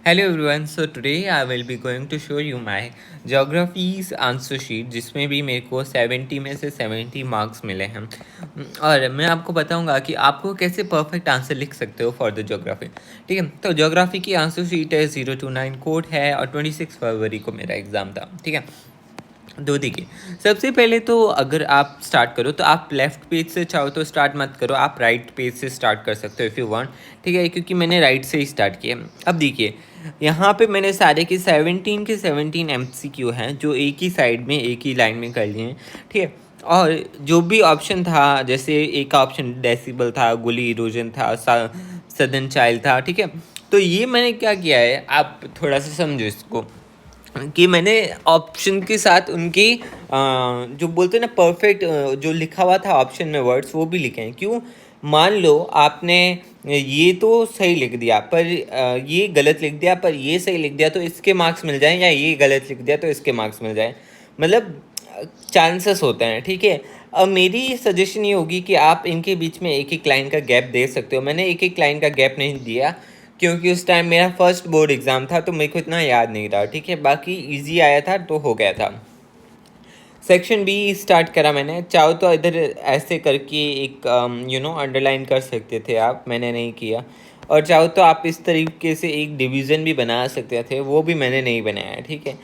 Hello everyone, so today I will be going to show you my geography's answer sheet जिसमें भी मेरे को 70 में से 70 मार्क्स मिले हैं और मैं आपको बताऊंगा कि आपको कैसे परफेक्ट आंसर लिख सकते हो फॉर द ज्योग्राफी। ठीक है, तो ज्योग्राफी की आंसर शीट है 029 कोड है और 26 फरवरी को मेरा एग्ज़ाम था। ठीक है, तो देखिए, सबसे पहले तो अगर आप स्टार्ट करो तो आप लेफ्ट पेज से चाहो तो स्टार्ट मत करो, आप राइट पेज से स्टार्ट कर सकते हो इफ़ यू वांट। ठीक है, क्योंकि मैंने राइट से ही स्टार्ट किया। अब देखिए, यहाँ पे मैंने सारे के 17 के 17 MCQ हैं जो एक ही साइड में एक ही लाइन में कर लिए हैं। ठीक है, और जो भी ऑप्शन था, जैसे एक ऑप्शन डेसिबल था, गुली इरोजन था, सदन चाइल्ड था। ठीक है, तो ये मैंने क्या किया है, आप थोड़ा सा समझो इसको कि मैंने ऑप्शन के साथ उनकी जो बोलते हैं ना परफेक्ट जो लिखा हुआ था ऑप्शन में वर्ड्स वो भी लिखे हैं। क्यों? मान लो आपने ये तो सही लिख दिया पर ये गलत लिख दिया, पर ये सही लिख दिया तो इसके मार्क्स मिल जाएं, या ये गलत लिख दिया तो इसके मार्क्स मिल जाएं। मतलब चांसेस होते हैं। ठीक है, अब मेरी सजेशन ये होगी कि आप इनके बीच में एक एक लाइन का गैप दे सकते हो। मैंने एक एक लाइन का गैप नहीं दिया क्योंकि उस टाइम मेरा फर्स्ट बोर्ड एग्ज़ाम था तो मेरे को इतना याद नहीं रहा। ठीक है, बाकी इजी आया था तो हो गया था। सेक्शन बी स्टार्ट करा मैंने, चाहो तो इधर ऐसे करके एक अंडरलाइन कर सकते थे आप, मैंने नहीं किया। और चाहो तो आप इस तरीके से एक डिवीज़न भी बना सकते थे, वो भी मैंने नहीं बनाया। ठीक है,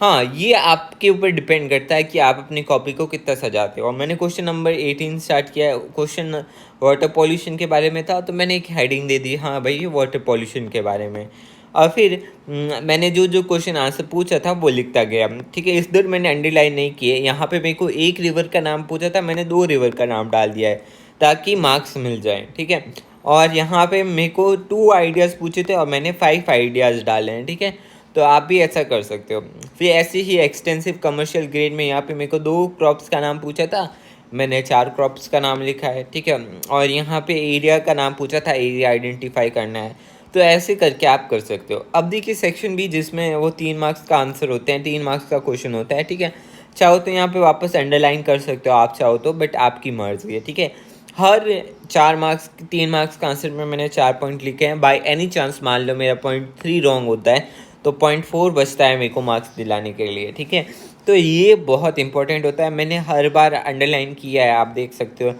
हाँ, ये आपके ऊपर डिपेंड करता है कि आप अपनी कॉपी को कितना सजाते हो। और मैंने क्वेश्चन नंबर 18 स्टार्ट किया। क्वेश्चन वाटर पॉल्यूशन के बारे में था तो मैंने एक हेडिंग दे दी, हाँ भाई ये वाटर पॉल्यूशन के बारे में। और फिर मैंने जो जो क्वेश्चन आंसर पूछा था वो लिखता गया। ठीक है, इस दर मैंने अंडरलाइन नहीं किए। यहाँ पे मेरे को एक रिवर का नाम पूछा था, मैंने 2 रिवर का नाम डाल दिया है ताकि मार्क्स मिल जाए। ठीक है, और यहाँ पे मेरे को 2 आइडियाज़ पूछे थे और मैंने 5 आइडियाज़ डाले हैं। ठीक है, तो आप भी ऐसा कर सकते हो। फिर ऐसे ही एक्सटेंसिव कमर्शियल ग्रेड में यहाँ पे मेरे को 2 क्रॉप्स का नाम पूछा था, मैंने 4 क्रॉप्स का नाम लिखा है। ठीक है, और यहाँ पे एरिया का नाम पूछा था, एरिया आइडेंटिफाई करना है। तो ऐसे करके आप कर सकते हो। अब देखिए सेक्शन बी जिसमें वो 3 मार्क्स का आंसर होते हैं, 3 मार्क्स का क्वेश्चन होता है। ठीक है, चाहो तो यहाँ पे वापस अंडरलाइन कर सकते हो आप चाहो तो, बट आपकी मर्जी है। ठीक है, हर 4 मार्क्स 3 मार्क्स का आंसर में मैंने 4 पॉइंट लिखे हैं। बाय एनी चांस मान लो मेरा 0.3 रॉन्ग होता है तो 0.4 बचता है मेरे को मार्क्स दिलाने के लिए। ठीक है, तो ये बहुत इंपॉर्टेंट होता है, मैंने हर बार अंडरलाइन किया है, आप देख सकते हो।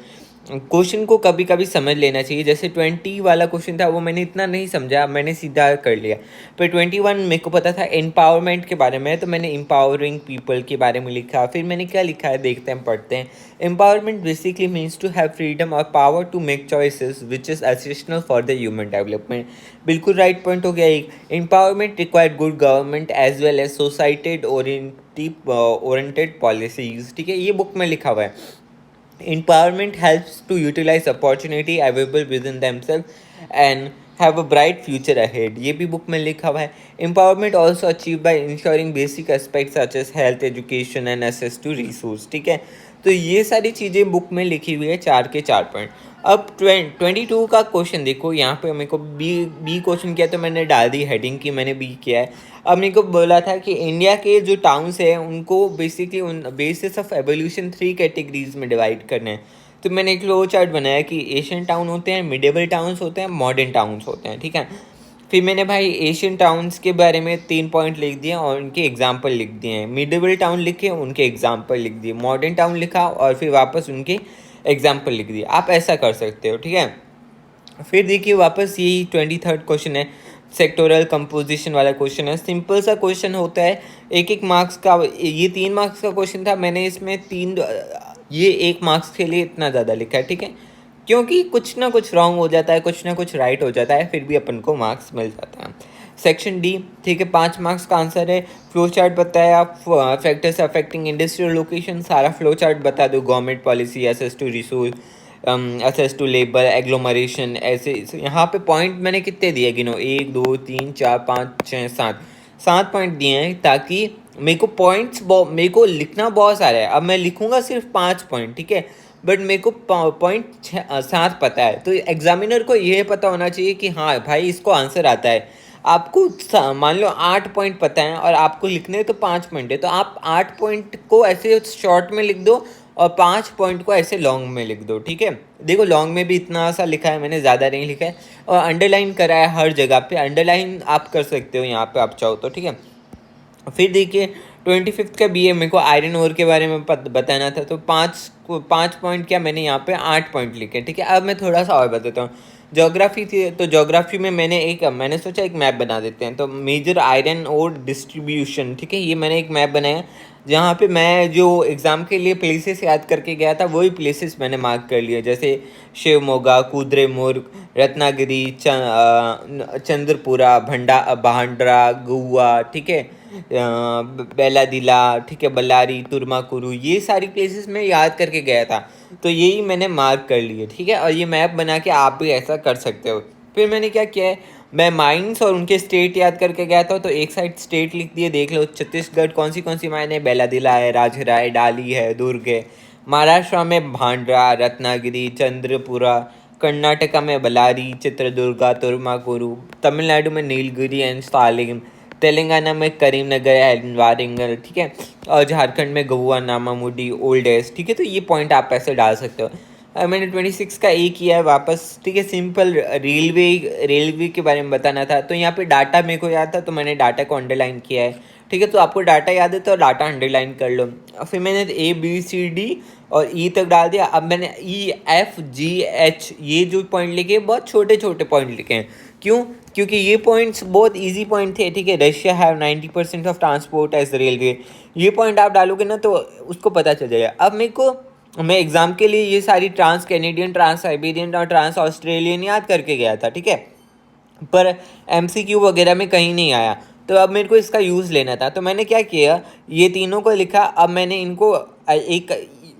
क्वेश्चन को कभी कभी समझ लेना चाहिए। जैसे 20 वाला क्वेश्चन था वो मैंने इतना नहीं समझा, मैंने सीधा कर लिया। पर 21 मेरे को पता था एम्पावरमेंट के बारे में, तो मैंने एम्पावरिंग पीपल के बारे में लिखा। फिर मैंने क्या लिखा है देखते हैं, पढ़ते हैं। Empowerment basically means to have freedom और power to make choices which is essential for the human development. बिल्कुल राइट पॉइंट हो गया एक। Empowerment required good government as well as society oriented policies. ठीक है, ये बुक में लिखा हुआ है। Empowerment helps to utilize opportunity available within themselves and have a bright future ahead. ये भी बुक में लिखा हुआ है। Empowerment also achieved by ensuring basic aspects such as health, education and access to resource. ठीक है, तो ये सारी चीज़ें बुक में लिखी हुई है, 4 के 4 पॉइंट। अब 22 का क्वेश्चन देखो, यहाँ पे मेरे को बी क्वेश्चन किया तो मैंने डाल दी हेडिंग की मैंने बी किया है। अब मेरे को बोला था कि इंडिया के जो टाउन्स हैं उनको बेसिकली उन बेसिस ऑफ एवोल्यूशन 3 कैटेगरीज में डिवाइड करना है। तो मैंने एक फ्लो चार्ट बनाया कि एशियन टाउन होते हैं, मिडेबल टाउन्स होते हैं, मॉडर्न टाउन्स होते हैं। ठीक है, फिर मैंने भाई एशियन टाउन्स के बारे में 3 पॉइंट लिख दिए और उनके एग्जाम्पल लिख दिए हैं। मिडेबल टाउन लिखे, उनके एग्जाम्पल लिख दिए। मॉडर्न टाउन लिखा और फिर वापस उनके एग्जाम्पल लिख दिए। आप ऐसा कर सकते हो। ठीक है, फिर देखिए वापस यही 23rd क्वेश्चन है, सेक्टोरल कंपोजिशन वाला क्वेश्चन है। सिंपल सा क्वेश्चन होता है, एक एक मार्क्स का। ये 3 मार्क्स का क्वेश्चन था, मैंने इसमें 3 ये 1 मार्क्स के लिए इतना ज़्यादा लिखा है। ठीक है, क्योंकि कुछ ना कुछ रॉन्ग हो जाता है, कुछ ना कुछ राइट हो जाता है, फिर भी अपन को मार्क्स मिल जाता है। सेक्शन डी, ठीक है, 5 मार्क्स का आंसर है। फ्लो चार्ट बताया, फैक्टर्स अफेक्टिंग इंडस्ट्रियल लोकेशन, सारा फ्लो चार्ट बता दो। Government policy, access to resource, access to labour, agglomeration, ऐसे। यहाँ पे पॉइंट मैंने कितने दिए गिनो, 1 2 3 4 5 6 7 7 पॉइंट दिए हैं ताकि मेरे को पॉइंट्स मेरे को लिखना बहुत सारा है। अब मैं लिखूंगा सिर्फ 5 पॉइंट। ठीक है, बट मेरे को पॉइंट 7 पता है, तो एग्जामिनर को ये पता होना चाहिए कि हाँ भाई इसको आंसर आता है। आपको मान लो 8 पॉइंट पता है और आपको लिखने तो 5 पॉइंट है, तो आप 8 पॉइंट को ऐसे शॉर्ट में लिख दो और 5 पॉइंट को ऐसे लॉन्ग में लिख दो, ठीक है। देखो लॉन्ग में भी इतना सा लिखा है मैंने, ज़्यादा नहीं लिखा है, और अंडरलाइन करा है हर जगह पे। अंडरलाइन आप कर सकते हो यहाँ पे आप चाहो तो, ठीक है। फिर देखिए 25th का बी है, मेरे को आयरन ओर के बारे में बताना था, तो 5 पॉइंट क्या मैंने यहाँ पे 8 पॉइंट लिखे, ठीक है। अब मैं थोड़ा सा और बताता हूँ। ज्योग्राफी थी, तो ज्योग्राफी में मैंने सोचा एक मैप बना देते हैं, तो मेजर आयरन ओर डिस्ट्रीब्यूशन, ठीक है, ये मैंने एक मैप बनाया जहाँ पे मैं जो एग्ज़ाम के लिए प्लेसेस याद करके गया था वही प्लेसेस मैंने मार्क कर लिए, जैसे शिवमोगा, कुद्रेमुर्ग, रत्नागिरी, चंद्रपुरा, भांडरा, गोवा, ठीक है, बेलादिला, ठीक है, बल्लारी, तुर्माकुरु, ये सारी प्लेसेस मैं याद करके गया था, तो यही मैंने मार्क कर लिए, ठीक है। और ये मैप बना के आप भी ऐसा कर सकते हो। फिर मैंने क्या किया है, मैं माइंस और उनके स्टेट याद करके गया था, तो एक साइड स्टेट लिख दिए, देख लो छत्तीसगढ़ कौन सी मायने, बेलादिला है, राजहरा है, डाली है, दुर्ग है। महाराष्ट्र में भांडरा, रत्नागिरी, चंद्रपुरा, कर्नाटका में बल्लारी, चित्रदुर्गा, तुर्माकुरु, तमिलनाडु में नीलगिरी एंड सालेम, तेलंगाना में करीमनगर एंड वारंगल, ठीक है, और झारखंड में गोवा, नामामुडी, ओल्ड एस, ठीक है। तो ये पॉइंट आप ऐसे डाल सकते हो। मैंने 26 का ए किया है वापस, ठीक है। सिंपल रेलवे के बारे में बताना था, तो यहाँ पे डाटा मेरे को याद था, तो मैंने डाटा को अंडरलाइन किया है, ठीक है। तो आपको डाटा याद है तो डाटा अंडरलाइन कर लो। फिर मैंने ए बी सी डी और ई तक डाल दिया। अब मैंने ई एफ जी एच ये जो पॉइंट लिखे बहुत छोटे छोटे पॉइंट लिखे हैं, क्यों? क्योंकि ये पॉइंट्स बहुत इजी पॉइंट थे, ठीक है। Russia have 90% of transport as railway, ये पॉइंट आप डालोगे ना तो उसको पता चल जाएगा। अब मेरे को मैं एग्ज़ाम के लिए ये सारी ट्रांस कैनेडियन, ट्रांस साइबेरियन और ट्रांस ऑस्ट्रेलियन याद करके गया था, ठीक है, पर MCQ वगैरह में कहीं नहीं आया, तो अब मेरे को इसका यूज़ लेना था, तो मैंने क्या किया, ये तीनों को लिखा। अब मैंने इनको एक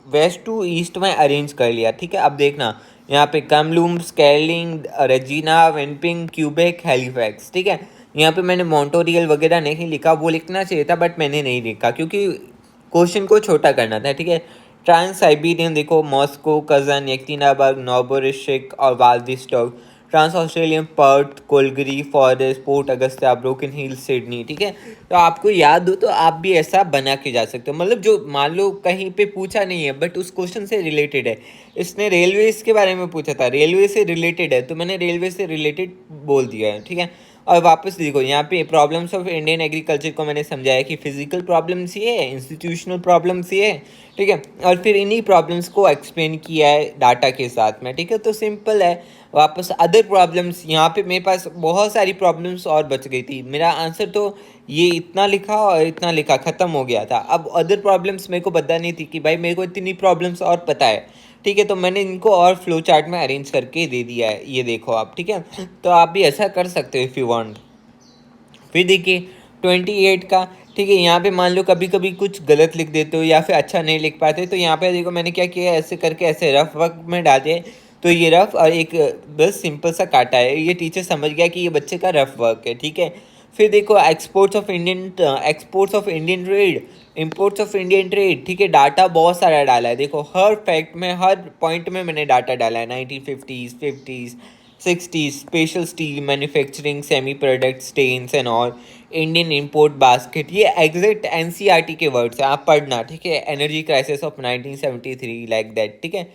वेस्ट टू ईस्ट में अरेंज कर लिया, ठीक है। अब देखना यहाँ पे कमलूम, स्केलिंग, रेजिना, विनपिंग, क्यूबेक, हैलिफैक्स, ठीक है। यहाँ पे मैंने मॉन्टोरियल वगैरह नहीं लिखा, वो लिखना चाहिए था बट मैंने नहीं लिखा क्योंकि क्वेश्चन को छोटा करना था, ठीक है। ट्रांस साइबेरियन देखो, मॉस्को, कजन, यektinabर्ग, नोवोरोसिस्क और Vladivostok. Trans Australian Perth, Kalgoorlie, Forrest, Port Augusta, Broken Hill, Sydney, ठीक है। तो आपको याद हो तो आप भी ऐसा बना के जा सकते हो, मतलब जो मान लो कहीं पे पूछा नहीं है बट उस क्वेश्चन से रिलेटेड है। इसने रेलवेज के बारे में पूछा था, रेलवे से रिलेटेड है, तो मैंने रेलवे से रिलेटेड बोल दिया है, ठीक है। और वापस देखो यहाँ पे प्रॉब्लम्स ऑफ इंडियन एग्रीकल्चर को मैंने समझाया कि फिजिकल प्रॉब्लम्स ये है, इंस्टीट्यूशनल प्रॉब्लम्स ये है, ठीक है। और फिर इन्हीं प्रॉब्लम्स को एक्सप्लेन किया है डाटा के साथ में, ठीक है। तो सिंपल है। वापस अदर प्रॉब्लम्स, यहाँ पे मेरे पास बहुत सारी प्रॉब्लम्स और बच गई थी, मेरा आंसर तो ये इतना लिखा और इतना लिखा ख़त्म हो गया था। अब अदर प्रॉब्लम्स मेरे को पता नहीं थी कि भाई मेरे को इतनी प्रॉब्लम्स और पता है, ठीक है। तो मैंने इनको और फ्लो चार्ट में अरेंज करके दे दिया है, ये देखो आप, ठीक है। तो आप भी ऐसा कर सकते हो इफ़ यू वांट। फिर देखिए 28 का, ठीक है। यहाँ पे मान लो कभी कभी कुछ गलत लिख देते हो या फिर अच्छा नहीं लिख पाते, तो यहाँ पे देखो मैंने क्या किया, ऐसे करके ऐसे रफ वर्क में डाल दिया। तो ये रफ और एक बस सिंपल सा काटा है, ये टीचर समझ गया कि ये बच्चे का रफ वर्क है, ठीक है। फिर देखो exports of Indian trade, imports of Indian trade, ठीक है। डाटा बहुत सारा डाला है, देखो हर फैक्ट में, हर पॉइंट में मैंने डाटा डाला है। 1950s, 50s, 60s, special steel manufacturing, semi product, stains and all, Indian import basket, ये एग्जैक्ट NCERT के वर्ड्स हैं, आप पढ़ना, ठीक है। Energy crisis of 1973 like that, ठीक है।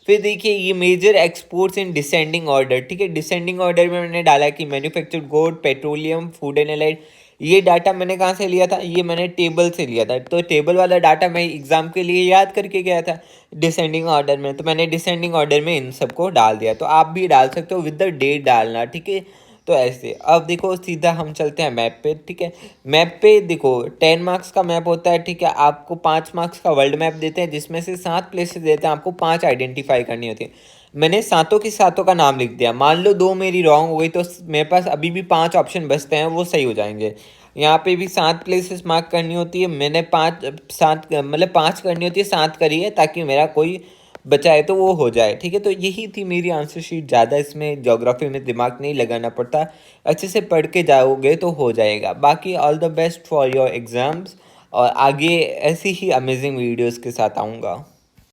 फिर देखिए ये major exports in descending order, ठीक है। डिसेंडिंग ऑर्डर में मैंने डाला कि manufactured good, petroleum, food and allied. ये डाटा मैंने कहाँ से लिया था, ये मैंने टेबल से लिया था, तो टेबल वाला डाटा मैं एग्जाम के लिए याद करके गया था डिसेंडिंग ऑर्डर में, तो मैंने डिसेंडिंग ऑर्डर में इन सबको डाल दिया। तो आप भी डाल सकते हो विद द डेट डालना, ठीक है। तो ऐसे अब देखो सीधा हम चलते हैं मैप पे, ठीक है। मैप पे देखो 10 मार्क्स का मैप होता है, ठीक है। आपको 5 मार्क्स का वर्ल्ड मैप देते हैं जिसमें से 7 प्लेसेस देते हैं, आपको 5 आइडेंटिफाई करनी होती है। मैंने सातों की सातों का नाम लिख दिया, मान लो 2 मेरी रॉन्ग हो गई तो मेरे पास अभी भी 5 ऑप्शन बचते हैं, वो सही हो जाएंगे। यहाँ पे भी 7 प्लेसेस मार्क करनी होती है, मैंने 5 करनी होती है, 7 करी है ताकि मेरा कोई बचा है तो वो हो जाए, ठीक है। तो यही थी मेरी आंसर शीट, ज़्यादा इसमें ज्योग्राफी में दिमाग नहीं लगाना पड़ता, अच्छे से पढ़ के जाओगे तो हो जाएगा। बाकी all the best for your exams, और आगे ऐसी ही अमेजिंग वीडियोस के साथ आऊँगा।